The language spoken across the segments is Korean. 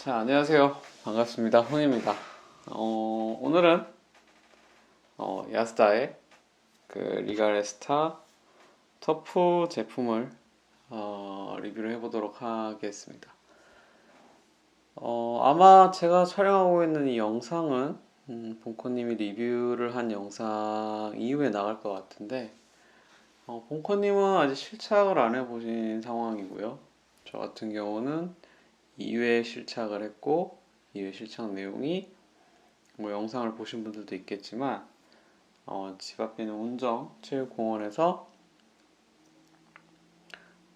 자, 안녕하세요. 반갑습니다. 훈입니다. 오늘은 야스다의 그 리가레스타 터프 제품을 리뷰를 해보도록 하겠습니다. 아마 제가 촬영하고 있는 이 영상은 본코님이 리뷰를 한 영상 이후에 나갈 것 같은데 본코님은 아직 실착을 안 해보신 상황이고요. 저 같은 경우는 2회 실착을 했고 2회 실착 내용이 뭐 영상을 보신 분들도 있겠지만 집 앞에 있는 운정체육공원에서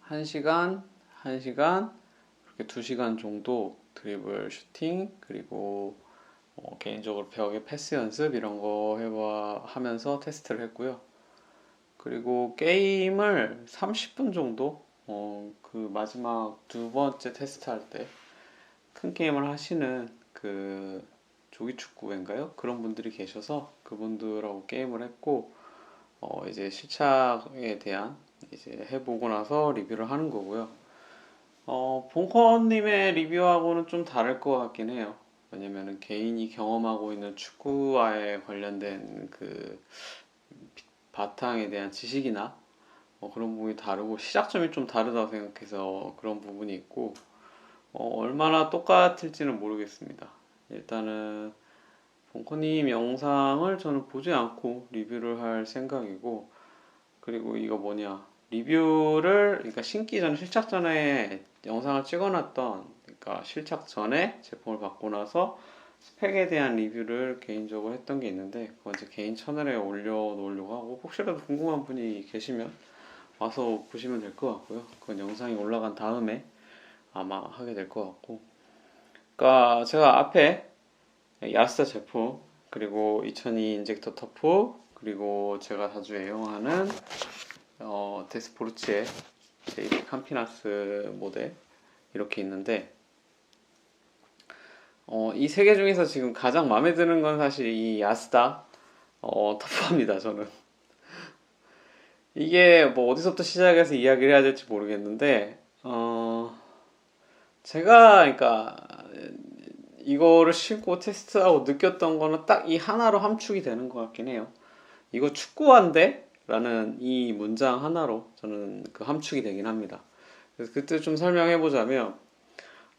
1시간, 1시간, 그렇게 2시간 정도 드리블 슈팅 그리고 개인적으로 벽에 패스 연습 이런 거 하면서 테스트를 했고요. 그리고 게임을 30분 정도 그 마지막 두 번째 테스트 할 때 큰 게임을 하시는 그 조기축구인가요? 그런 분들이 계셔서 그분들하고 게임을 했고 이제 실착에 대한 이제 해보고 나서 리뷰를 하는 거고요. 본커님의 리뷰하고는 좀 다를 것 같긴 해요. 왜냐면은 개인이 경험하고 있는 축구와에 관련된 그 바탕에 대한 지식이나 그런 부분이 다르고 시작점이 좀 다르다고 생각해서 그런 부분이 있고 얼마나 똑같을지는 모르겠습니다. 일단은 본코님 영상을 저는 보지 않고 리뷰를 할 생각이고 그리고 이거 뭐냐 리뷰를 그러니까 신기 전에 실착 전에 영상을 찍어놨던 그러니까 실착 전에 제품을 받고 나서 스펙에 대한 리뷰를 개인적으로 했던 게 있는데 그건 제 개인 채널에 올려놓으려고 하고 혹시라도 궁금한 분이 계시면 와서 보시면 될 것 같고요. 그건 영상이 올라간 다음에 아마 하게 될 것 같고 그러니까 제가 앞에 야스다 제품 그리고 2002 인젝터 터프 그리고 제가 자주 애용하는 데스포르치의 JB 캄피나스 모델 이렇게 있는데 이 세 개 중에서 지금 가장 마음에 드는 건 사실 이 야스다 터프입니다. 저는 이게 뭐 어디서부터 시작해서 이야기를 해야 될지 모르겠는데 제가 그러니까 이거를 신고 테스트하고 느꼈던 거는 딱 이 하나로 함축이 되는 것 같긴 해요. 이거 축구화인데? 라는 이 문장 하나로 저는 그 함축이 되긴 합니다. 그래서 그때 좀 설명해 보자면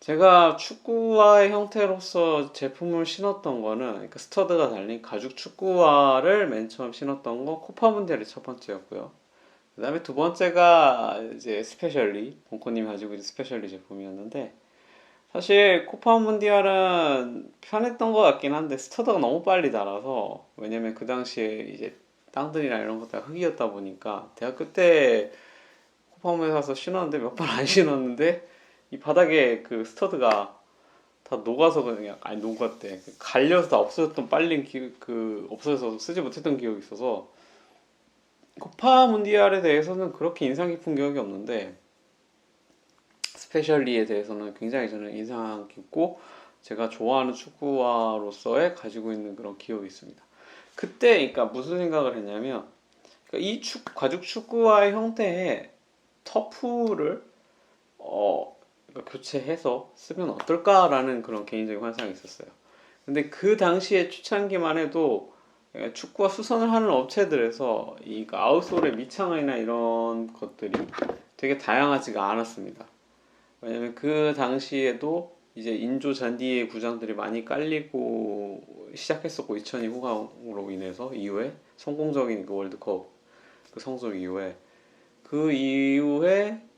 제가 축구화의 형태로서 제품을 신었던 거는 그러니까 스터드가 달린 가죽 축구화를 맨 처음 신었던 거 코파문디알이 첫 번째였고요. 그 다음에 두 번째가 이제 스페셜리 본코님이 가지고 있는 스페셜리 제품이었는데 사실 코파 문디알은 편했던 것 같긴 한데 스터드가 너무 빨리 닳아서 왜냐면 그 당시에 이제 땅들이나 이런 것들 흙이었다 보니까 대학교 때 코파 문디알 사서 신었는데 몇 번 안 신었는데 이 바닥에 그 스터드가 다 녹아서 그냥 아니 녹았대 갈려서 다 없어졌던 빨린 그 없어져서 쓰지 못했던 기억이 있어서 코파 문디알에 대해서는 그렇게 인상 깊은 기억이 없는데 스페셜리에 대해서는 굉장히 저는 인상 깊고 제가 좋아하는 축구화로서의 가지고 있는 그런 기억이 있습니다. 그때 그러니까 무슨 생각을 했냐면 그러니까 이 가죽 축구화의 형태의 터프를 그러니까 교체해서 쓰면 어떨까라는 그런 개인적인 환상이 있었어요. 근데 그 당시에 초창기만 해도 축구화 수선을 하는 업체들에서 이 아웃솔의 밑창이나 이런 것들이 되게 다양하지가 않았습니다. 왜냐면 그 당시에도 이제 인조 잔디의 구장들이 많이 깔리고 시작했었고 2002 후강으로 인해서 이후에 성공적인 그 월드컵 그 성적 이후에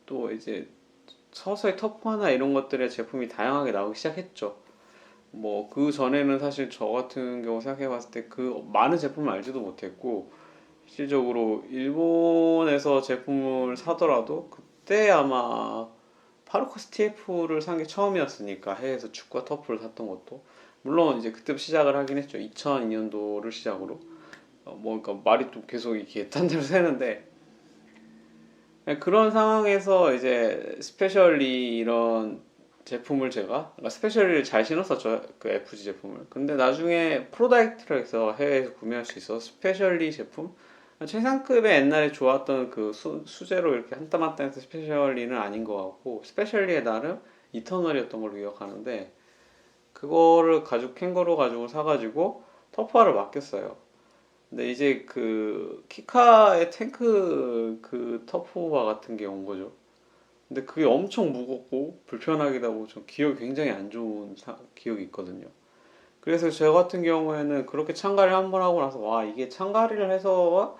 또 이제 서서히 터프화나 이런 것들의 제품이 다양하게 나오기 시작했죠. 뭐 그 전에는 사실 저 같은 경우 생각해봤을 때 그 많은 제품을 알지도 못했고 실질적으로 일본에서 제품을 사더라도 그때 아마 파르코스 TF를 산 게 처음이었으니까 해외에서 축구와 터프를 샀던 것도 물론 이제 그때 시작을 하긴 했죠. 2002년도를 시작으로 뭐 그러니까 말이 또 계속 이렇게 딴 데로 새는데 그런 상황에서 이제 스페셜리 이런 제품을 제가 그러니까 스페셜리를 잘 신었었죠. 그 FG 제품을. 근데 나중에 프로다이렉트에서 해외에서 구매할 수 있어 스페셜리 제품 최상급의 옛날에 좋았던 그 수제로 이렇게 한 땀 한 땀 해서 스페셜리는 아닌 것 같고 스페셜리의 나름 이터널이었던 걸로 기억하는데 그거를 가지고 캥거루 가지고 사가지고 터프화를 맡겼어요. 근데 이제 그 키카의 탱크 그 터프화 같은 게 온 거죠. 근데 그게 엄청 무겁고 불편하기도 하고 좀 기억이 굉장히 안 좋은 기억이 있거든요. 그래서 저 같은 경우에는 그렇게 참가를 한 번 하고 나서 와 이게 참가를 해서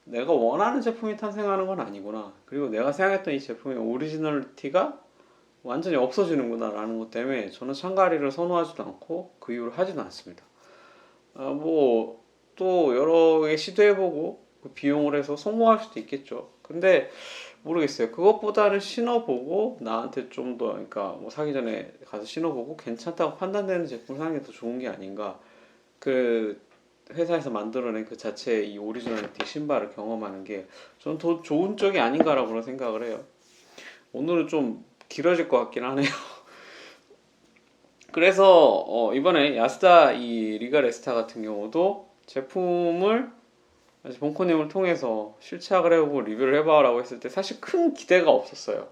내가 원하는 제품이 탄생하는 건 아니구나. 그리고 내가 생각했던 이 제품의 오리지널티가 완전히 없어지는구나 라는 것 때문에 저는 참가리를 선호하지도 않고 그 이후로 하지도 않습니다. 뭐 또 여러 개 시도해보고 그 비용을 해서 소모할 수도 있겠죠. 근데 모르겠어요. 그것보다는 신어보고 나한테 좀 더 그러니까 뭐 사기 전에 가서 신어보고 괜찮다고 판단되는 제품을 사는 게 더 좋은 게 아닌가. 그 회사에서 만들어낸 그 자체의 이 오리지널티 신발을 경험하는 게 저는 더 좋은 쪽이 아닌가라고 그런 생각을 해요. 오늘은 좀 길어질 것 같긴 하네요. 그래서 이번에 야스다 이 리가레스타 같은 경우도 제품을 본코님을 통해서 실착을 해보고 리뷰를 해봐라고 했을 때 사실 큰 기대가 없었어요.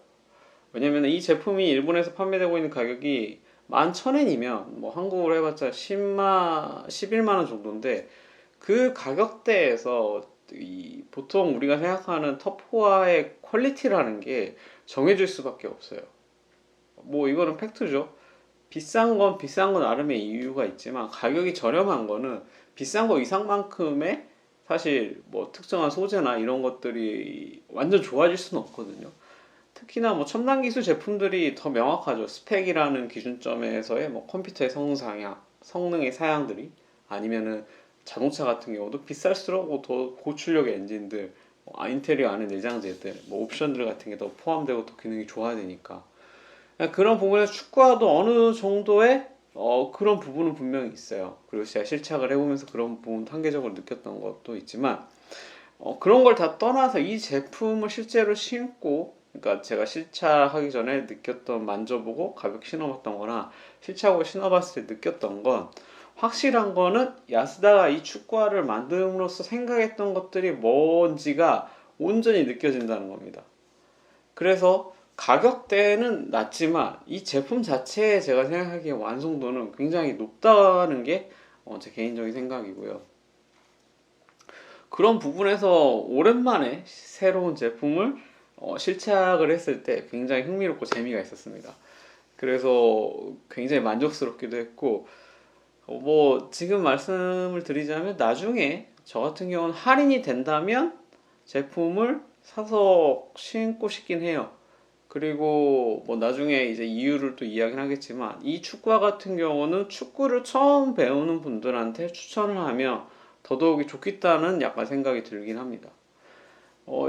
왜냐면 이 제품이 일본에서 판매되고 있는 가격이 11,000엔이면 뭐 한국으로 해봤자 11만 원 정도인데 그 가격대에서 이 보통 우리가 생각하는 터프와의 퀄리티라는 게 정해질 수밖에 없어요. 뭐 이거는 팩트죠. 비싼 건 나름의 이유가 있지만 가격이 저렴한 거는 비싼 거 이상만큼의 사실 뭐 특정한 소재나 이런 것들이 완전 좋아질 수는 없거든요. 특히나 뭐 첨단 기술 제품들이 더 명확하죠. 스펙이라는 기준점에서의 뭐 컴퓨터의 성능의 사양들이 아니면은 자동차 같은 경우도 비쌀수록 뭐더 고출력의 엔진들, 인테리어 안에 내장재들, 뭐 옵션들 같은 게 더 포함되고 더 기능이 좋아지니까 그런 부분에서 축구화도 어느 정도의 그런 부분은 분명히 있어요. 그리고 제가 실착을 해보면서 그런 부분 한계적으로 느꼈던 것도 있지만 그런 걸 다 떠나서 이 제품을 실제로 신고 그러니까 제가 실착하기 전에 느꼈던 만져보고 가볍게 신어봤던 거나 실착하고 신어봤을 때 느꼈던 건 확실한 거는 야스다가 이 축구화를 만듦으로써 생각했던 것들이 뭔지가 온전히 느껴진다는 겁니다. 그래서 가격대는 낮지만 이 제품 자체에 제가 생각하기에 완성도는 굉장히 높다는 게 제 개인적인 생각이고요. 그런 부분에서 오랜만에 새로운 제품을 실착을 했을 때 굉장히 흥미롭고 재미가 있었습니다. 그래서 굉장히 만족스럽기도 했고 뭐 지금 말씀을 드리자면 나중에 저 같은 경우는 할인이 된다면 제품을 사서 신고 싶긴 해요. 그리고 뭐 나중에 이제 이유를 또 이야기는 하겠지만 이 축구화 같은 경우는 축구를 처음 배우는 분들한테 추천을 하면 더더욱이 좋겠다는 약간 생각이 들긴 합니다.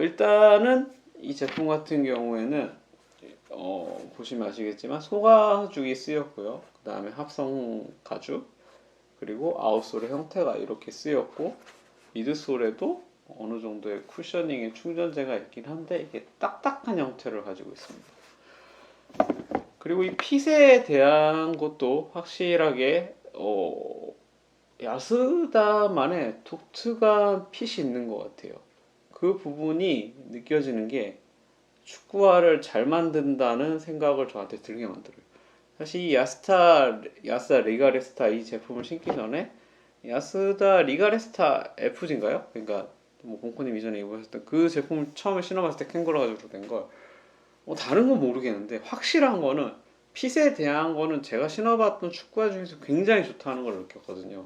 일단은 이 제품 같은 경우에는 보시면 아시겠지만 소가죽이 쓰였고요. 그 다음에 합성 가죽 그리고 아웃솔의 형태가 이렇게 쓰였고 미드솔에도 어느 정도의 쿠셔닝의 충전재가 있긴 한데 이게 딱딱한 형태를 가지고 있습니다. 그리고 이 핏에 대한 것도 확실하게 야스다만의 독특한 핏이 있는 것 같아요. 그 부분이 느껴지는 게 축구화를 잘 만든다는 생각을 저한테 들게 만들어요. 사실 이 야스다 리가레스타 이 제품을 신기 전에 야스다 리가레스타 FG인가요? 그러니까 뭐 봉코님 이전에 입으셨던 그 제품을 처음에 신어봤을 때 캥거루 가지고 된 걸 다른 건 모르겠는데 확실한 거는 핏에 대한 거는 제가 신어봤던 축구화 중에서 굉장히 좋다는 걸 느꼈거든요.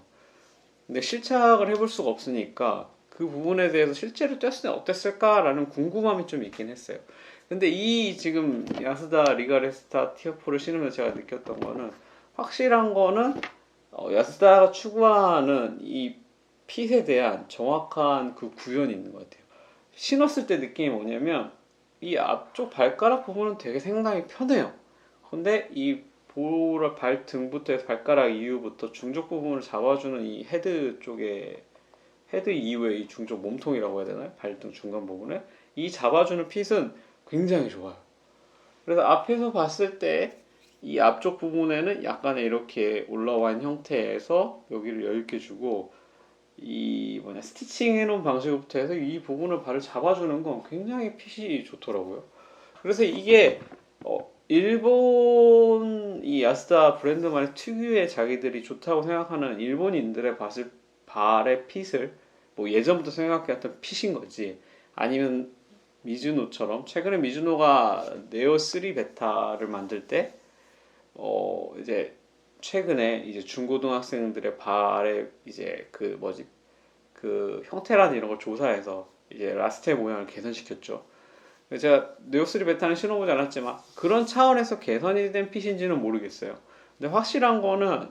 근데 실착을 해볼 수가 없으니까 그 부분에 대해서 실제로 뛰었을 때 어땠을까라는 궁금함이 좀 있긴 했어요. 근데 이 지금 야스다 리가레스타 티어4를 신으면서 제가 느꼈던 거는 확실한 거는 야스다가 추구하는 이 핏에 대한 정확한 그 구현이 있는 것 같아요. 신었을 때 느낌이 뭐냐면 이 앞쪽 발가락 부분은 되게 상당히 편해요. 근데 이 발등부터 해서 발가락 이후부터 중족 부분을 잡아주는 이 헤드 쪽에 헤드 이후의 이 중족 몸통이라고 해야 되나요? 발등 중간 부분에 이 잡아주는 핏은 굉장히 좋아요. 그래서 앞에서 봤을 때 이 앞쪽 부분에는 약간의 이렇게 올라와 있는 형태에서 여기를 여유있게 주고 이 스티칭 해놓은 방식부터 해서 이 부분을 발을 잡아주는 건 굉장히 핏이 좋더라고요. 그래서 이게 일본 이 야스다 브랜드만의 특유의 자기들이 좋다고 생각하는 일본인들의 발의 핏을 뭐 예전부터 생각해왔던 핏인 거지. 아니면 미즈노처럼 최근에 미즈노가 네오 3 베타를 만들 때 이제 최근에 이제 중고등학생들의 발의 이제 그 뭐지 그 형태라든 이런 걸 조사해서 이제 라스트의 모양을 개선시켰죠. 제가 네오3 베타는 신어보지 않았지만 그런 차원에서 개선이 된 핏인지는 모르겠어요. 근데 확실한 거는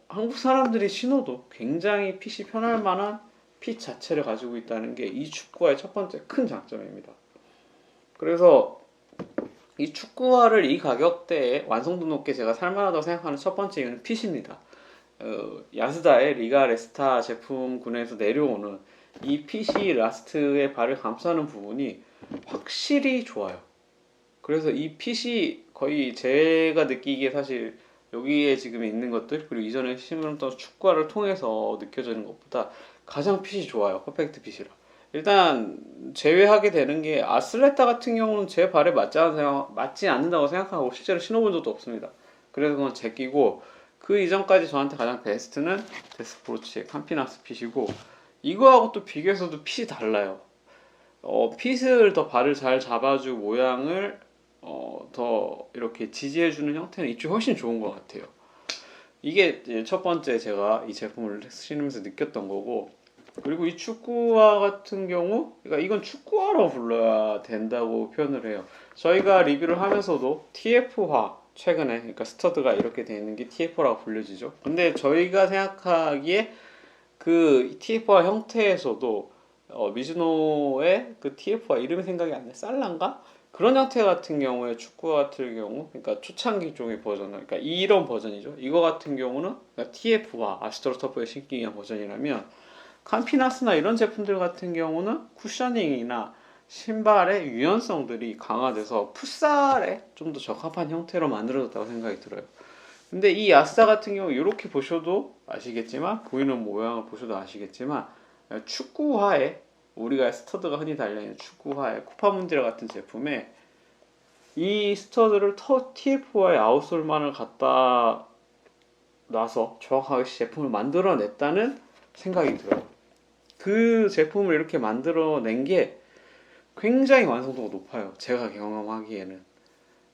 한국 사람들이 신어도 굉장히 핏이 편할 만한 핏 자체를 가지고 있다는 게 이 축구화의 첫 번째 큰 장점입니다. 그래서 이 축구화를 이 가격대에 완성도 높게 제가 살만하다고 생각하는 첫 번째 이유는 핏입니다. 야스다의 리가 레스타 제품군에서 내려오는 이 핏이 라스트의 발을 감싸는 부분이 확실히 좋아요. 그래서 이 핏이 거의 제가 느끼기에 사실 여기에 지금 있는 것들 그리고 이전에 신었던 축구화를 통해서 느껴지는 것보다 가장 핏이 좋아요. 퍼펙트 핏이라. 일단 제외하게 되는 게 아슬레타 같은 경우는 제 발에 맞지 않는다고 생각하고 실제로 신어본 적도 없습니다. 그래서 그건 제끼고 그 이전까지 저한테 가장 베스트는 데스프로치의 캄피나스 핏이고 이거하고 또 비교해서도 핏이 달라요. 핏을 더 발을 잘 잡아주 모양을 더 이렇게 지지해주는 형태는 이쪽이 훨씬 좋은 것 같아요. 이게 첫 번째 제가 이 제품을 신으면서 느꼈던 거고 그리고 이 축구화 같은 경우 그러니까 이건 축구화라고 불러야 된다고 표현을 해요. 저희가 리뷰를 하면서도 TF화 최근에 그러니까 스터드가 이렇게 되어 있는 게 TF라고 불려지죠. 근데 저희가 생각하기에 그 TF화 형태에서도 미즈노의 그 TF화 이름이 생각이 안 나. 살란가? 그런 형태 같은 경우에 축구 같은 경우, 그러니까 초창기 쪽의 버전, 그러니까 이런 버전이죠. 이거 같은 경우는 그러니까 TF화 아스트로터프에 신기 위한 버전이라면 캄피나스나 이런 제품들 같은 경우는 쿠셔닝이나 신발의 유연성들이 강화돼서 풋살에 좀 더 적합한 형태로 만들어졌다고 생각이 들어요. 근데 이 야스다 같은 경우 이렇게 보셔도 아시겠지만 보이는 모양을 보셔도 아시겠지만 축구화에 우리가 스터드가 흔히 달려있는 축구화에 쿠파문디라 같은 제품에 이 스터드를 TF와의 아웃솔만을 갖다 놔서 정확하게 제품을 만들어냈다는 생각이 들어요. 그 제품을 이렇게 만들어낸 게 굉장히 완성도가 높아요. 제가 경험하기에는.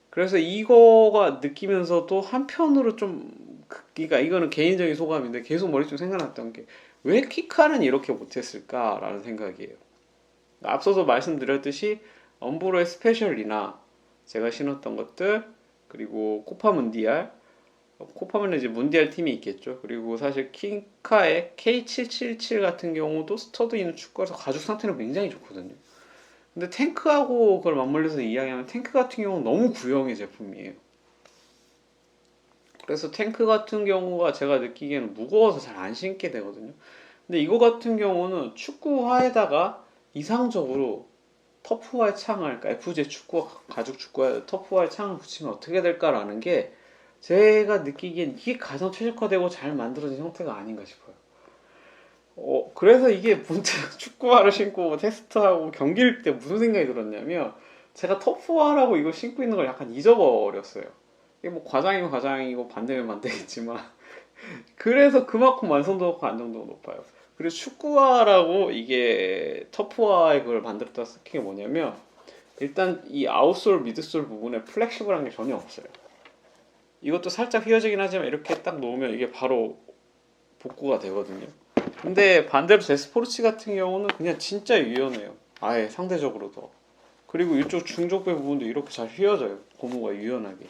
그래서 이거가 느끼면서도 한편으로 좀 그러니까 이거는 개인적인 소감인데 계속 머릿속에 생각났던 게 왜 키카는 이렇게 못했을까라는 생각이에요. 앞서서 말씀드렸듯이 엄브로의 스페셜이나 제가 신었던 것들 그리고 코파문은 이제 문디알 팀이 있겠죠. 그리고 사실 키카의 K777 같은 경우도 스터드 있는 축구라서 가죽 상태는 굉장히 좋거든요. 근데 탱크하고 그걸 맞물려서 이야기하면 탱크 같은 경우는 너무 구형의 제품이에요. 그래서 탱크 같은 경우가 제가 느끼기에는 무거워서 잘 안 신게 되거든요. 근데 이거 같은 경우는 축구화에다가 이상적으로 터프화의 창을, 그러니까 FJ 축구 가죽 축구화에 터프화의 창을 붙이면 어떻게 될까라는 게 제가 느끼기엔 이게 가장 최적화되고 잘 만들어진 형태가 아닌가 싶어요. 그래서 이게 문제 축구화를 신고 테스트하고 경기일 때 무슨 생각이 들었냐면 제가 터프화라고 이거 신고 있는 걸 약간 잊어버렸어요. 이게 뭐 과장이면 과장이고 반대면 반대겠지만 그래서 그만큼 완성도가 안정도가 높아요. 그리고 축구화라고 이게 터프화의 그걸 만들었다 스킨 게 뭐냐면 일단 이 아웃솔 미드솔 부분에 플렉시블한 게 전혀 없어요. 이것도 살짝 휘어지긴 하지만 이렇게 딱 놓으면 이게 바로 복구가 되거든요. 근데 반대로 제스포르치 같은 경우는 그냥 진짜 유연해요. 아예 상대적으로 더. 그리고 이쪽 중족배 부분도 이렇게 잘 휘어져요. 고무가 유연하게.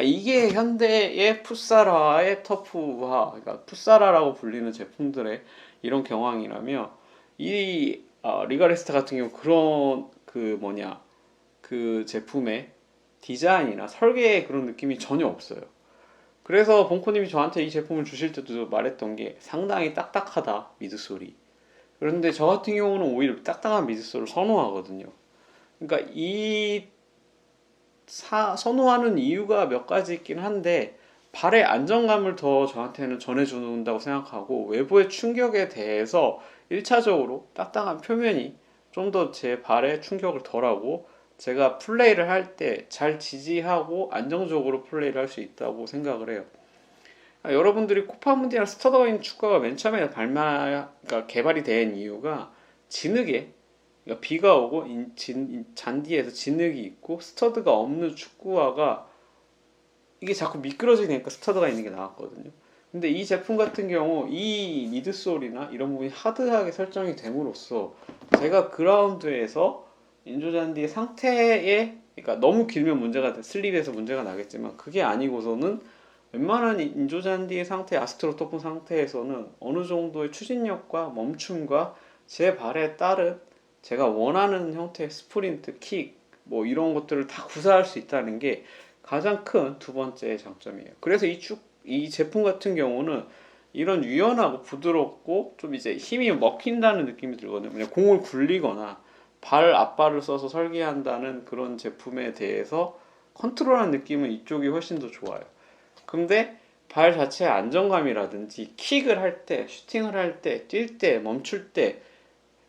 이게 현대의 풋사라의 터프화, 그러니까 풋사라라고 불리는 제품들의 이런 경황이라며 이 리가레스타 같은 경우 그런 그 제품의 디자인이나 설계의 그런 느낌이 전혀 없어요. 그래서 봉코님이 저한테 이 제품을 주실 때도 말했던 게 상당히 딱딱하다 미드솔이. 그런데 저 같은 경우는 오히려 딱딱한 미드솔을 선호하거든요. 그러니까 이 선호하는 이유가 몇 가지 있긴 한데 발의 안정감을 더 저한테는 전해준다고 생각하고 외부의 충격에 대해서 1차적으로 딱딱한 표면이 좀 더 제 발에 충격을 덜하고 제가 플레이를 할 때 잘 지지하고 안정적으로 플레이를 할 수 있다고 생각을 해요. 여러분들이 코파문디랑 스터더인 축구가 맨 처음에 그러니까 개발이 된 이유가 진흙에, 그러니까 비가 오고 잔디에서 진흙이 있고 스터드가 없는 축구화가 이게 자꾸 미끄러지니까 스터드가 있는 게 나왔거든요. 근데 이 제품 같은 경우 이 미드솔이나 이런 부분이 하드하게 설정이 됨으로써 제가 그라운드에서 인조잔디의 상태에, 그러니까 너무 길면 슬립에서 문제가 나겠지만 그게 아니고서는 웬만한 인조잔디의 상태, 아스트로토프 상태에서는 어느 정도의 추진력과 멈춤과 제 발에 따른 제가 원하는 형태의 스프린트, 킥, 뭐 이런 것들을 다 구사할 수 있다는 게 가장 큰 두 번째 장점이에요. 그래서 이 제품 같은 경우는 이런 유연하고 부드럽고 좀 이제 힘이 먹힌다는 느낌이 들거든요. 그냥 공을 굴리거나 발 앞발을 써서 설계한다는 그런 제품에 대해서 컨트롤한 느낌은 이쪽이 훨씬 더 좋아요. 근데 발 자체의 안정감이라든지 킥을 할 때, 슈팅을 할 때, 뛸 때, 멈출 때,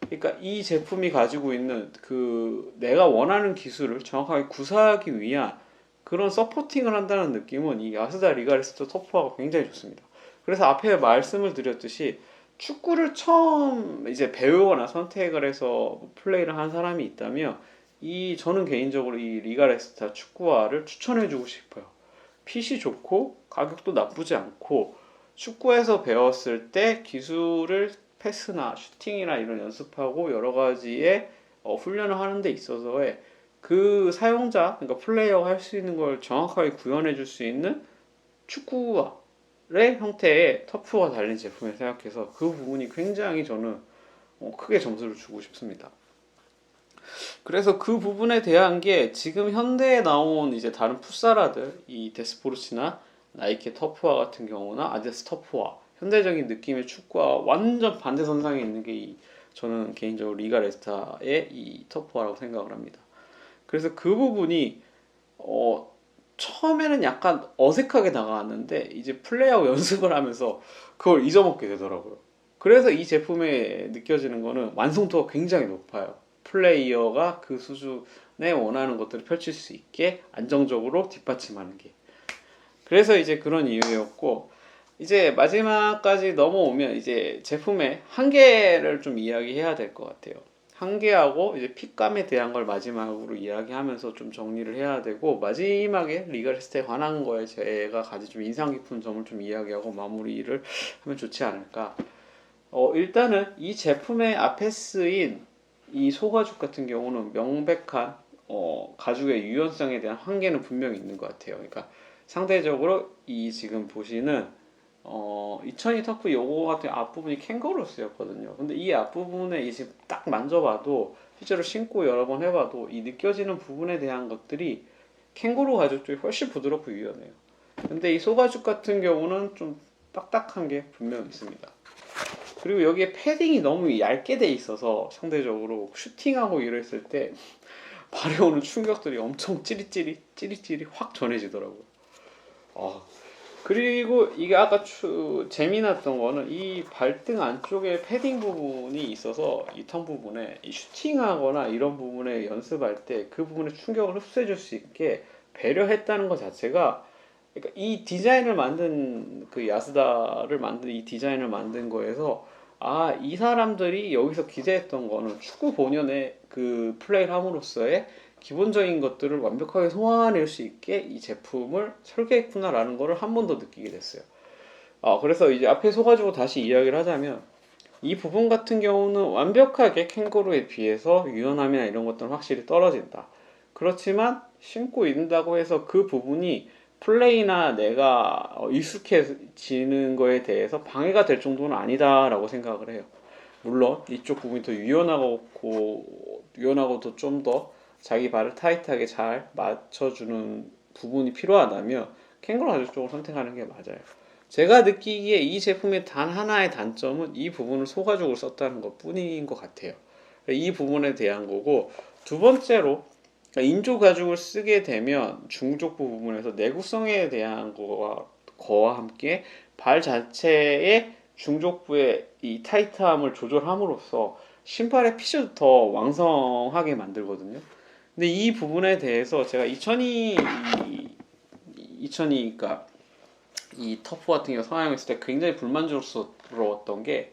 그러니까 이 제품이 가지고 있는 그 내가 원하는 기술을 정확하게 구사하기 위한 그런 서포팅을 한다는 느낌은 이 야스다 리가리스트 터프화가 굉장히 좋습니다. 그래서 앞에 말씀을 드렸듯이 축구를 처음 이제 배우거나 선택을 해서 플레이를 한 사람이 있다면 저는 개인적으로 이 리가레스타 축구화를 추천해주고 싶어요. 핏이 좋고 가격도 나쁘지 않고 축구에서 배웠을 때 기술을 패스나 슈팅이나 이런 연습하고 여러 가지의 훈련을 하는 데 있어서의 그 사용자, 그러니까 플레이어가 할 수 있는 걸 정확하게 구현해 줄 수 있는 축구화의 형태의 터프가 달린 제품을 생각해서 그 부분이 굉장히 저는 크게 점수를 주고 싶습니다. 그래서 그 부분에 대한 게 지금 현대에 나온 이제 다른 풋사라들, 이 데스포르츠나 나이키 터프화 같은 경우나 아디다스 터프화, 현대적인 느낌의 축구와 완전 반대선상에 있는 게 저는 개인적으로 리가레스타의 이 터프화라고 생각을 합니다. 그래서 그 부분이 처음에는 약간 어색하게 다가왔는데 이제 플레이하고 연습을 하면서 그걸 잊어먹게 되더라고요. 그래서 이 제품에 느껴지는 거는 완성도가 굉장히 높아요. 플레이어가 그 수준에 원하는 것들을 펼칠 수 있게 안정적으로 뒷받침하는 게. 그래서 이제 그런 이유였고, 이제 마지막까지 넘어오면 이제 제품의 한계를 좀 이야기해야 될 것 같아요. 한계하고 이제 핏감에 대한 걸 마지막으로 이야기하면서 좀 정리를 해야 되고, 마지막에 리가리스트에 관한 거에 제가 가진 좀 인상 깊은 점을 좀 이야기하고 마무리를 하면 좋지 않을까. 일단은 이 제품의 앞에 쓰인 이 소가죽 같은 경우는 명백한 가죽의 유연성에 대한 한계는 분명히 있는 것 같아요. 그러니까 상대적으로 이 지금 보시는 2002 터프 요거 같은 앞부분이 캥거루 쓰였거든요. 근데 이 앞부분에 지금 딱 만져봐도 실제로 신고 여러 번 해봐도 이 느껴지는 부분에 대한 것들이 캥거루 가죽 쪽이 훨씬 부드럽고 유연해요. 근데 이 소가죽 같은 경우는 좀 딱딱한 게 분명히 있습니다. 그리고 여기에 패딩이 너무 얇게 돼 있어서 상대적으로 슈팅하고 이랬을 때 발에 오는 충격들이 엄청 찌릿찌릿 확 전해지더라고요. 그리고 이게 아까 재미났던 거는 이 발등 안쪽에 패딩 부분이 있어서 이 턴 부분에 이 슈팅하거나 이런 부분에 연습할 때 그 부분에 충격을 흡수해 줄 수 있게 배려했다는 것 자체가, 그러니까 이 디자인을 만든 그 야스다를 만든 이 디자인을 만든 거에서 이 사람들이 여기서 기대했던 거는 축구 본연의 그 플레이를 함으로써의 기본적인 것들을 완벽하게 소화해낼 수 있게 이 제품을 설계했구나라는 거를 한 번 더 느끼게 됐어요. 그래서 이제 앞에 서가지고 다시 이야기를 하자면 이 부분 같은 경우는 완벽하게 캥거루에 비해서 유연함이나 이런 것들은 확실히 떨어진다. 그렇지만 신고 있는다고 해서 그 부분이 플레이나 내가 익숙해지는 거에 대해서 방해가 될 정도는 아니다라고 생각을 해요. 물론 이쪽 부분이 더 유연하고도 좀 더 자기 발을 타이트하게 잘 맞춰주는 부분이 필요하다면 캥거루 가죽 쪽을 선택하는 게 맞아요. 제가 느끼기에 이 제품의 단 하나의 단점은 이 부분을 소가죽으로 썼다는 것 뿐인 것 같아요. 이 부분에 대한 거고, 두 번째로 인조 가죽을 쓰게 되면 중족부 부분에서 내구성에 대한 거와 함께 발 자체의 중족부의 이 타이트함을 조절함으로써 신발의 핏을 더 왕성하게 만들거든요. 근데 이 부분에 대해서 제가 2002 그러니까 이 터프 같은 경우 사용했을 때 굉장히 불만족스러웠던 게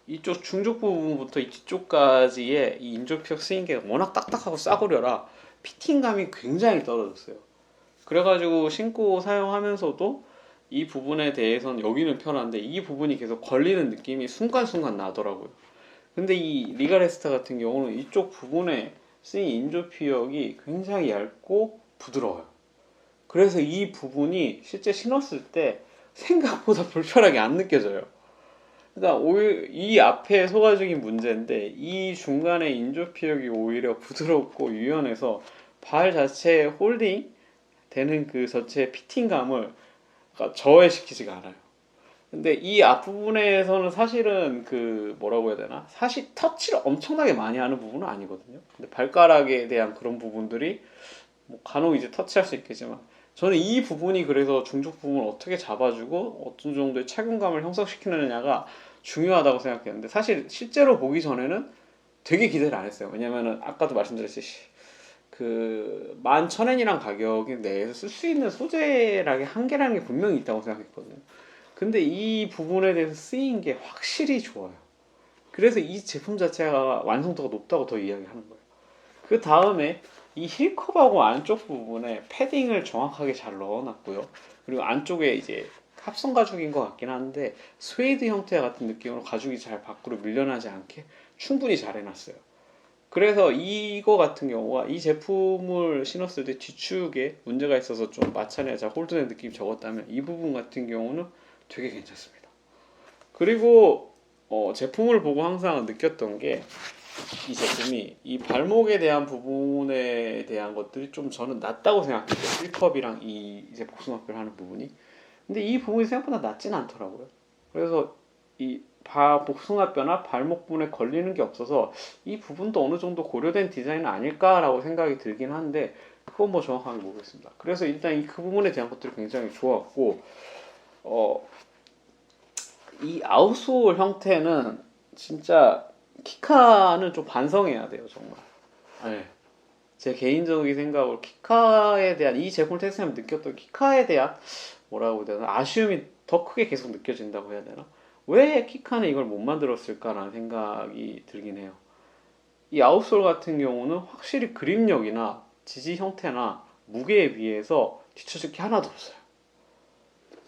이쪽 중족 부분부터 이 뒤쪽까지의 이 인조피어 스윙계가 워낙 딱딱하고 싸구려라 피팅감이 굉장히 떨어졌어요. 그래가지고 신고 사용하면서도 이 부분에 대해서는 여기는 편한데 이 부분이 계속 걸리는 느낌이 순간순간 나더라고요. 근데 이 리가레스타 같은 경우는 이쪽 부분에 스윙 인조피역이 굉장히 얇고 부드러워요. 그래서 이 부분이 실제 신었을 때 생각보다 불편하게 안 느껴져요. 그러니까 오히려 이 앞에 소가적인 문제인데 이 중간에 인조피역이 오히려 부드럽고 유연해서 발 자체의 홀딩 되는 그 자체의 피팅감을 저해시키지가 않아요. 근데 이 앞부분에서는 사실은 그 뭐라고 해야 되나? 사실 터치를 엄청나게 많이 하는 부분은 아니거든요. 근데 발가락에 대한 그런 부분들이 뭐 간혹 이제 터치할 수 있겠지만 저는 이 부분이 그래서 중족 부분을 어떻게 잡아주고 어떤 정도의 착용감을 형성시키느냐가 중요하다고 생각했는데 사실 실제로 보기 전에는 되게 기대를 안 했어요. 왜냐면은 아까도 말씀드렸듯이 그 11,000엔이란 가격 내에서 쓸 수 있는 소재락의 한계라는 게 분명히 있다고 생각했거든요. 근데 이 부분에 대해서 쓰인 게 확실히 좋아요. 그래서 이 제품 자체가 완성도가 높다고 더 이야기하는 거예요. 그 다음에 이 힐컵하고 안쪽 부분에 패딩을 정확하게 잘 넣어놨고요. 그리고 안쪽에 이제 합성 가죽인 것 같긴 한데 스웨이드 형태 같은 느낌으로 가죽이 잘 밖으로 밀려나지 않게 충분히 잘 해놨어요. 그래서 이거 같은 경우가 이 제품을 신었을 때 뒤축에 문제가 있어서 좀 마찰이나 홀드된 느낌이 적었다면 이 부분 같은 경우는 되게 괜찮습니다. 그리고 제품을 보고 항상 느꼈던 게 이 제품이 이 발목에 대한 부분에 대한 것들이 좀 저는 낮다고 생각해요. 1컵이랑 이 이제 복숭아뼈를 하는 부분이. 근데 이 부분이 생각보다 낮진 않더라고요. 그래서 이 복숭아뼈나 발목 부분에 걸리는 게 없어서 이 부분도 어느 정도 고려된 디자인은 아닐까라고 생각이 들긴 한데 그건 뭐 정확하게 모르겠습니다. 그래서 일단 그 부분에 대한 것들이 굉장히 좋았고 이 아웃솔 형태는 진짜 키카는 좀 반성해야 돼요 정말. 네. 제 개인적인 생각으로 키카에 대한 이 제품을 테스트하면 느꼈던 키카에 대한 뭐라고 해야 되나 아쉬움이 더 크게 계속 느껴진다고 해야 되나? 왜 키카는 이걸 못 만들었을까라는 생각이 들긴 해요. 이 아웃솔 같은 경우는 확실히 그립력이나 지지 형태나 무게에 비해서 뒤처질 게 하나도 없어요.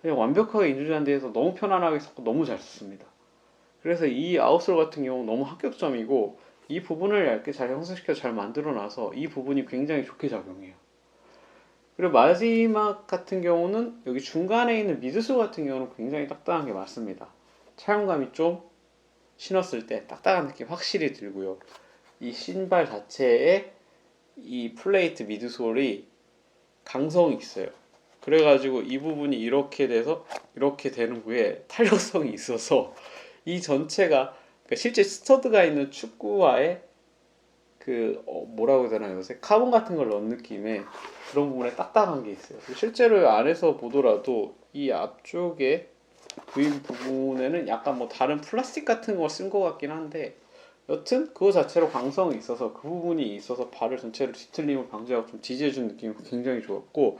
그냥 완벽하게 인조잔 데에서 너무 편안하게 썼고 너무 잘 썼습니다. 그래서 이 아웃솔 같은 경우는 너무 합격점이고 이 부분을 얇게 잘 형성시켜 잘 만들어놔서 이 부분이 굉장히 좋게 작용해요. 그리고 마지막 같은 경우는 여기 중간에 있는 미드솔 같은 경우는 굉장히 딱딱한 게 맞습니다. 차용감이 좀 신었을 때 딱딱한 느낌 확실히 들고요. 이 신발 자체에 이 플레이트 미드솔이 강성이 있어요. 그래가지고 이 부분이 이렇게 돼서 이렇게 되는 후에 탄력성이 있어서 이 전체가 그러니까 실제 스터드가 있는 축구화에 그 뭐라고 해야 되나 요새 카본 같은 걸 넣은 느낌의 그런 부분에 딱딱한 게 있어요. 실제로 안에서 보더라도 이 앞쪽에 부인 부분에는 약간 뭐 다른 플라스틱 같은 걸 쓴 것 같긴 한데 여튼 그거 자체로 강성이 있어서 그 부분이 있어서 발을 전체로 뒤틀림을 방지하고 좀 지지해준 느낌이 굉장히 좋았고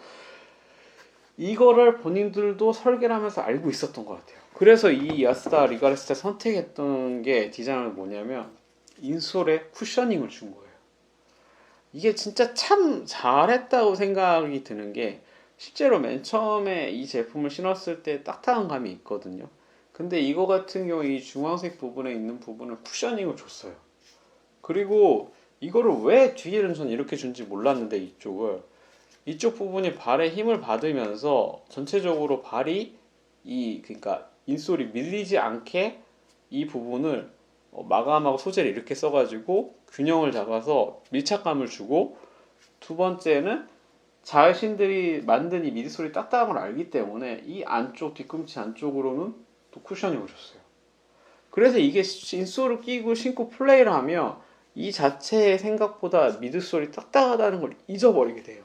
이거를 본인들도 설계를 하면서 알고 있었던 것 같아요. 그래서 이 야스다 리가레스타 선택했던 게 디자인은 뭐냐면 인솔에 쿠셔닝을 준 거예요. 이게 진짜 참 잘했다고 생각이 드는 게 실제로 맨 처음에 이 제품을 신었을 때 딱딱한 감이 있거든요. 근데 이거 같은 경우 이 주황색 부분에 있는 부분을 쿠셔닝을 줬어요. 그리고 이거를 왜 뒤에는 전 이렇게 준지 몰랐는데 이쪽 부분이 발에 힘을 받으면서 전체적으로 발이 그러니까 인솔이 밀리지 않게 이 부분을 마감하고 소재를 이렇게 써가지고 균형을 잡아서 밀착감을 주고 두 번째는 자신들이 만든 이 미드솔이 딱딱한 걸 알기 때문에 이 안쪽 뒤꿈치 안쪽으로는 또 쿠셔닝을 줬어요. 그래서 이게 인솔을 끼고 신고 플레이를 하면 이 자체의 생각보다 미드솔이 딱딱하다는 걸 잊어버리게 돼요.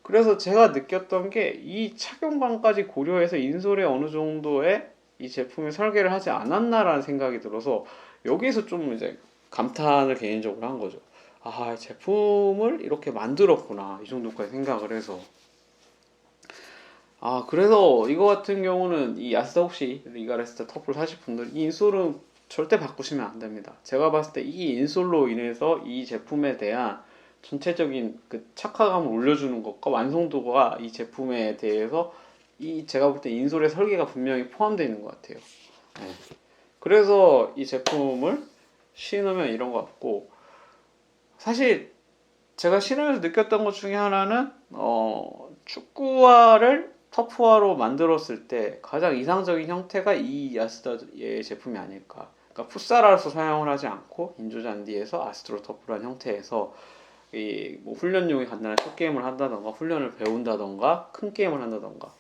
그래서 제가 느꼈던 게 이 착용감까지 고려해서 인솔에 어느 정도의 이 제품의 설계를 하지 않았나라는 생각이 들어서 여기서 좀 이제 감탄을 개인적으로 한 거죠. 제품을 이렇게 만들었구나 이 정도까지 생각을 해서 그래서 이거 같은 경우는 이 야스다 혹시 리가레스타 터프를 사실 분들 이 인솔은 절대 바꾸시면 안 됩니다. 제가 봤을 때 이 인솔로 인해서 이 제품에 대한 전체적인 그 착화감을 올려주는 것과 완성도가 이 제품에 대해서 이 제가 볼 때 인솔의 설계가 분명히 포함되어 있는 것 같아요. 네. 그래서 이 제품을 신으면 이런 것 같고 사실 제가 신으면서 느꼈던 것 중에 하나는 축구화를 터프화로 만들었을 때 가장 이상적인 형태가 이 야스다의 제품이 아닐까. 그러니까 풋살화로서 사용을 하지 않고 인조잔디에서 아스트로 터프라는 형태에서 이뭐 훈련용이 간단한 숏게임을 한다던가 훈련을 배운다던가 큰 게임을 한다던가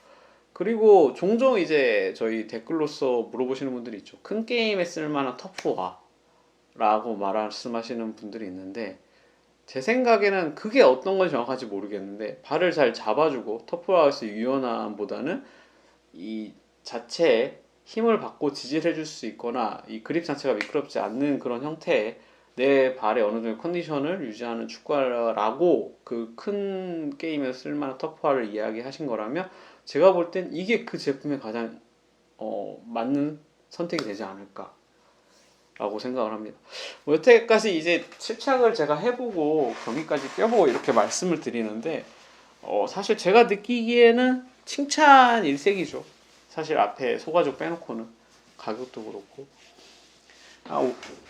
그리고 종종 이제 저희 댓글로서 물어보시는 분들이 있죠. 큰 게임에 쓸만한 터프화라고 말씀하시는 분들이 있는데 제 생각에는 그게 어떤 건지 정확한지 모르겠는데 발을 잘 잡아주고 터프하우스 유연함보다는 이 자체에 힘을 받고 지지를 해줄 수 있거나 이 그립 자체가 미끄럽지 않는 그런 형태의 내 발의 어느 정도 컨디션을 유지하는 축구화라고 그 큰 게임에서 쓸만한 터프화를 이야기하신 거라면 제가 볼 땐 이게 그 제품에 가장 맞는 선택이 되지 않을까 라고 생각을 합니다. 뭐 여태까지 이제 실착을 제가 해보고 경기까지 뛰어보고 이렇게 말씀을 드리는데 사실 제가 느끼기에는 칭찬 일색이죠. 사실 앞에 소가죽 빼놓고는 가격도 그렇고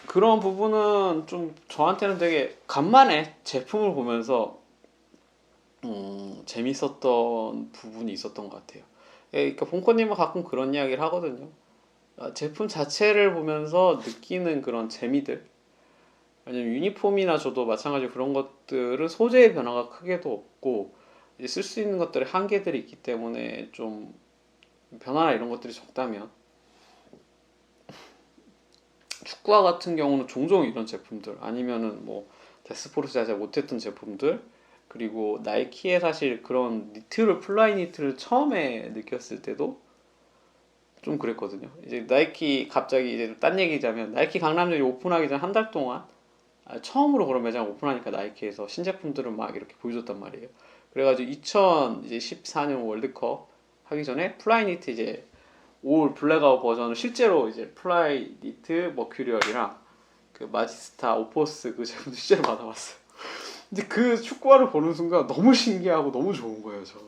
그런 부분은 좀 저한테는 되게 간만에 제품을 보면서 재밌었던 부분이 있었던 것 같아요. 그러니까 본코님은 가끔 그런 이야기를 하거든요. 제품 자체를 보면서 느끼는 그런 재미들 왜냐면 유니폼이나 저도 마찬가지로 그런 것들은 소재의 변화가 크게도 없고 쓸 수 있는 것들의 한계들이 있기 때문에 좀 변화나 이런 것들이 적다면 축구화 같은 경우는 종종 이런 제품들 아니면은 뭐 데스포르스 자체 못했던 제품들 그리고 나이키의 사실 그런 니트를 플라이 니트를 처음에 느꼈을 때도 좀 그랬거든요. 이제 나이키 갑자기 이제 딴 얘기자면 나이키 강남점이 오픈하기 전 한 달 동안 처음으로 그런 매장 오픈하니까 나이키에서 신제품들을 막 이렇게 보여줬단 말이에요. 그래가지고 2014년 월드컵 하기 전에 플라이니트 이제 올 블랙아웃 버전을 실제로 이제 플라이니트 머큐리얼이랑 그 마지스타 오포스 그 제품도 실제로 받아봤어요. 근데 그 축구화를 보는 순간 너무 신기하고 너무 좋은 거예요, 저는.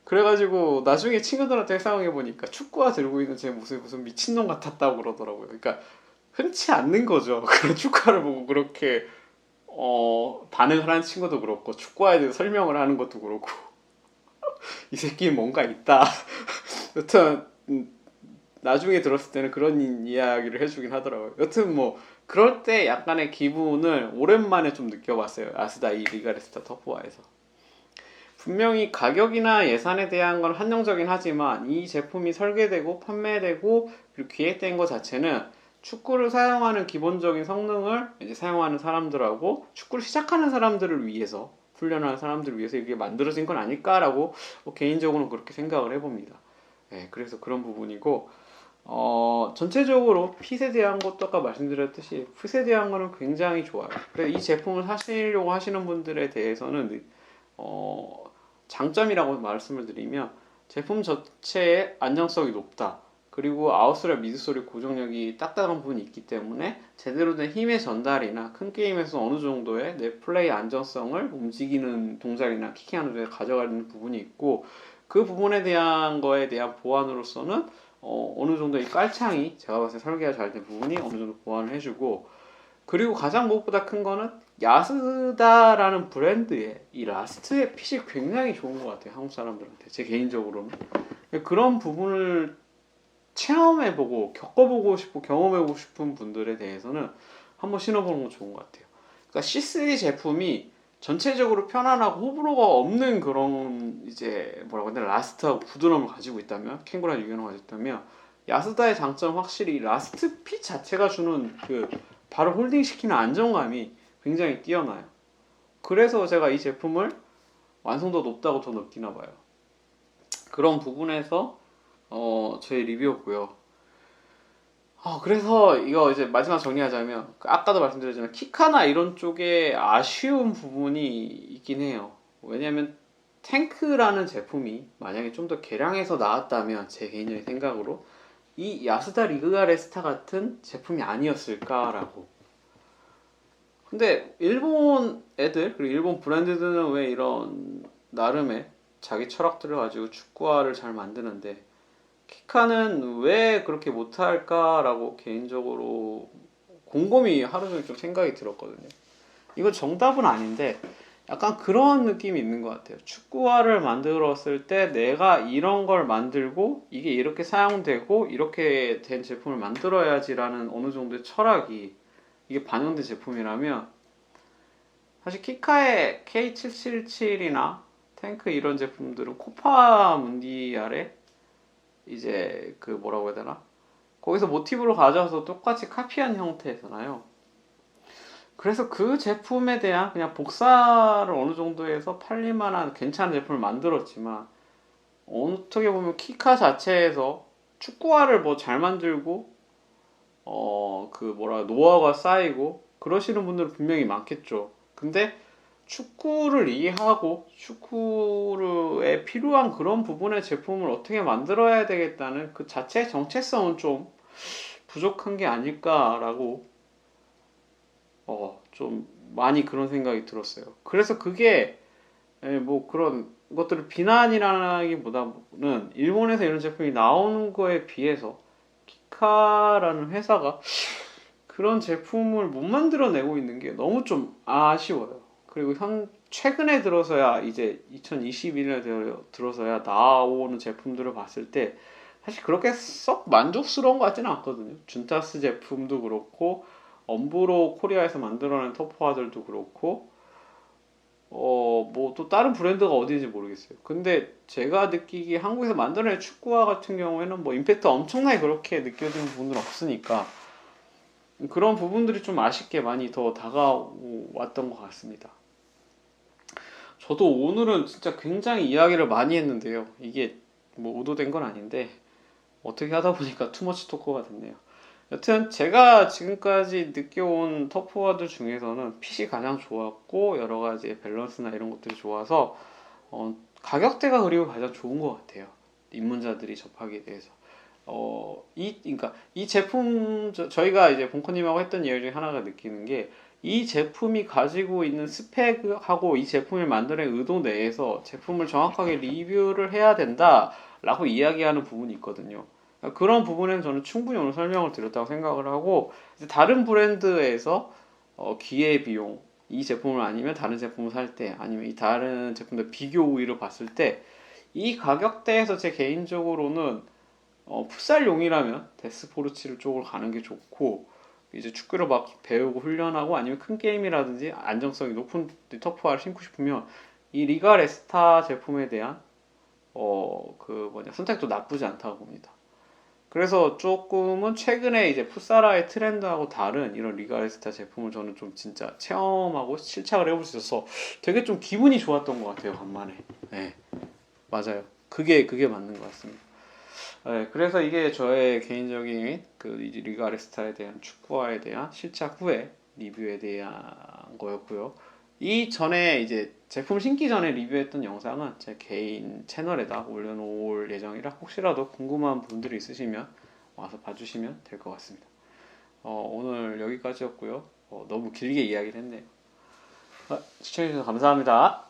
그래가지고 나중에 친구들한테 상황해 보니까 축구화 들고 있는 제 모습이 무슨 미친놈 같았다고 그러더라고요. 그러니까 흔치 않는 거죠. 그런 축구화를 보고 그렇게 반응을 하는 친구도 그렇고 축구화에 대해서 설명을 하는 것도 그렇고 이 새끼는 뭔가 있다. 여튼 나중에 들었을 때는 그런 이야기를 해주긴 하더라고요. 여튼 뭐 그럴 때 약간의 기분을 오랜만에 좀 느껴봤어요. 아스다 이 리가레스타 터프화에서. 분명히 가격이나 예산에 대한 건 한정적이긴 하지만 이 제품이 설계되고 판매되고 그리고 기획된 것 자체는 축구를 사용하는 기본적인 성능을 이제 사용하는 사람들하고 축구를 시작하는 사람들을 위해서 훈련하는 사람들을 위해서 이게 만들어진 건 아닐까라고 개인적으로는 그렇게 생각을 해봅니다. 네, 그래서 그런 부분이고 전체적으로 핏에 대한 것도 아까 말씀드렸듯이 핏에 대한 거는 굉장히 좋아요. 그래서 이 제품을 사시려고 하시는 분들에 대해서는 장점이라고 말씀을 드리면 제품 자체의 안정성이 높다. 그리고 아웃솔의 미드솔의 고정력이 딱딱한 부분이 있기 때문에 제대로 된 힘의 전달이나 큰 게임에서 어느 정도의 내 플레이 안정성을 움직이는 동작이나 키킹하는 데 가져가는 부분이 있고 그 부분에 대한 거에 대한 보완으로서는 어느 정도의 깔창이 제가 봤을 때 설계가 잘 된 부분이 어느 정도 보완을 해주고 그리고 가장 무엇보다 큰 거는 야스다라는 브랜드의 이 라스트의 핏이 굉장히 좋은 것 같아요. 한국 사람들한테 제 개인적으로는 그런 부분을 체험해보고 겪어보고 싶고 경험해보고 싶은 분들에 대해서는 한번 신어보는 건 좋은 것 같아요. 그러니까 C3 제품이 전체적으로 편안하고 호불호가 없는 그런 이제 뭐라고 해야 되나 라스트하고 부드러움을 가지고 있다면 캥거루한 유연함을 가지고 있다면 야스다의 장점은 확실히 라스트 핏 자체가 주는 그 바로 홀딩시키는 안정감이 굉장히 뛰어나요. 그래서 제가 이 제품을 완성도 높다고 더 느끼나 봐요. 그런 부분에서 저의 리뷰였고요. 그래서 이거 이제 마지막 정리하자면 아까도 말씀드렸지만 키카나 이런 쪽에 아쉬운 부분이 있긴 해요. 왜냐면 탱크라는 제품이 만약에 좀 더 개량해서 나왔다면 제 개인적인 생각으로 이 야스다 리그아레스타 같은 제품이 아니었을까라고. 근데 일본 애들 그리고 일본 브랜드들은 왜 이런 나름의 자기 철학들을 가지고 축구화를 잘 만드는데 키카는 왜 그렇게 못할까라고 개인적으로 곰곰이 하루 종일 좀 생각이 들었거든요. 이건 정답은 아닌데 약간 그런 느낌이 있는 것 같아요. 축구화를 만들었을 때 내가 이런 걸 만들고 이게 이렇게 사용되고 이렇게 된 제품을 만들어야지라는 어느 정도의 철학이 이게 반영된 제품이라면 사실 키카의 K777이나 탱크 이런 제품들은 코파 문디알의 이제 그 뭐라고 해야 되나? 거기서 모티브를 가져와서 똑같이 카피한 형태잖아요. 그래서 그 제품에 대한 그냥 복사를 어느 정도 해서 팔릴만한 괜찮은 제품을 만들었지만 어떻게 보면 키카 자체에서 축구화를 뭐 잘 만들고 그 뭐라 노하우가 쌓이고 그러시는 분들은 분명히 많겠죠. 근데 축구를 이해하고 축구에 필요한 그런 부분의 제품을 어떻게 만들어야 되겠다는 그 자체의 정체성은 좀 부족한 게 아닐까라고 좀 많이 그런 생각이 들었어요. 그래서 그게 뭐 그런 것들을 비난이라기보다는 일본에서 이런 제품이 나오는 거에 비해서 키카라는 회사가 그런 제품을 못 만들어내고 있는 게 너무 좀 아쉬워요. 그리고 최근에 들어서야 이제 2021년에 들어서야 나오는 제품들을 봤을 때 사실 그렇게 썩 만족스러운 것 같지는 않거든요. 준타스 제품도 그렇고 엄브로 코리아에서 만들어낸 터프화들도 그렇고 뭐 또 다른 브랜드가 어디인지 모르겠어요. 근데 제가 느끼기에 한국에서 만들어낸 축구화 같은 경우에는 뭐 임팩트 엄청나게 그렇게 느껴지는 부분은 없으니까 그런 부분들이 좀 아쉽게 많이 더 다가왔던 것 같습니다. 저도 오늘은 진짜 굉장히 이야기를 많이 했는데요. 이게 뭐 의도된 건 아닌데 어떻게 하다 보니까 투머치 토크가 됐네요. 여튼 제가 지금까지 느껴온 터프워드 중에서는 핏이 가장 좋았고 여러 가지 밸런스나 이런 것들이 좋아서 가격대가 그리고 가장 좋은 것 같아요. 입문자들이 접하기에 대해서. 그러니까 이 제품 저희가 이제 본코님하고 했던 이야기 중에 하나가 느끼는 게 이 제품이 가지고 있는 스펙하고 이 제품을 만드는 의도 내에서 제품을 정확하게 리뷰를 해야 된다라고 이야기하는 부분이 있거든요. 그러니까 그런 부분에는 저는 충분히 오늘 설명을 드렸다고 생각을 하고 다른 브랜드에서 기회 비용 이 제품을 아니면 다른 제품을 살 때 아니면 이 다른 제품들 비교 우위를 봤을 때 이 가격대에서 제 개인적으로는 풋살용이라면 데스포르치를 쪽으로 가는 게 좋고 이제 축구를 막 배우고 훈련하고 아니면 큰 게임이라든지 안정성이 높은 터프화를 신고 싶으면 이 리가 레스타 제품에 대한 선택도 나쁘지 않다고 봅니다. 그래서 조금은 최근에 이제 풋사라의 트렌드하고 다른 이런 리가 레스타 제품을 저는 좀 진짜 체험하고 실착을 해볼 수 있어서 되게 좀 기분이 좋았던 것 같아요, 간만에. 네, 맞아요. 그게 맞는 것 같습니다. 네, 그래서 이게 저의 개인적인 그 리가 레스타에 대한 축구화에 대한 실착 후에 리뷰에 대한 거였고요. 이 전에 이제 제품 신기 전에 리뷰했던 영상은 제 개인 채널에다 올려놓을 예정이라 혹시라도 궁금한 분들이 있으시면 와서 봐주시면 될 것 같습니다. 오늘 여기까지였고요. 너무 길게 이야기를 했네요. 시청해주셔서 감사합니다.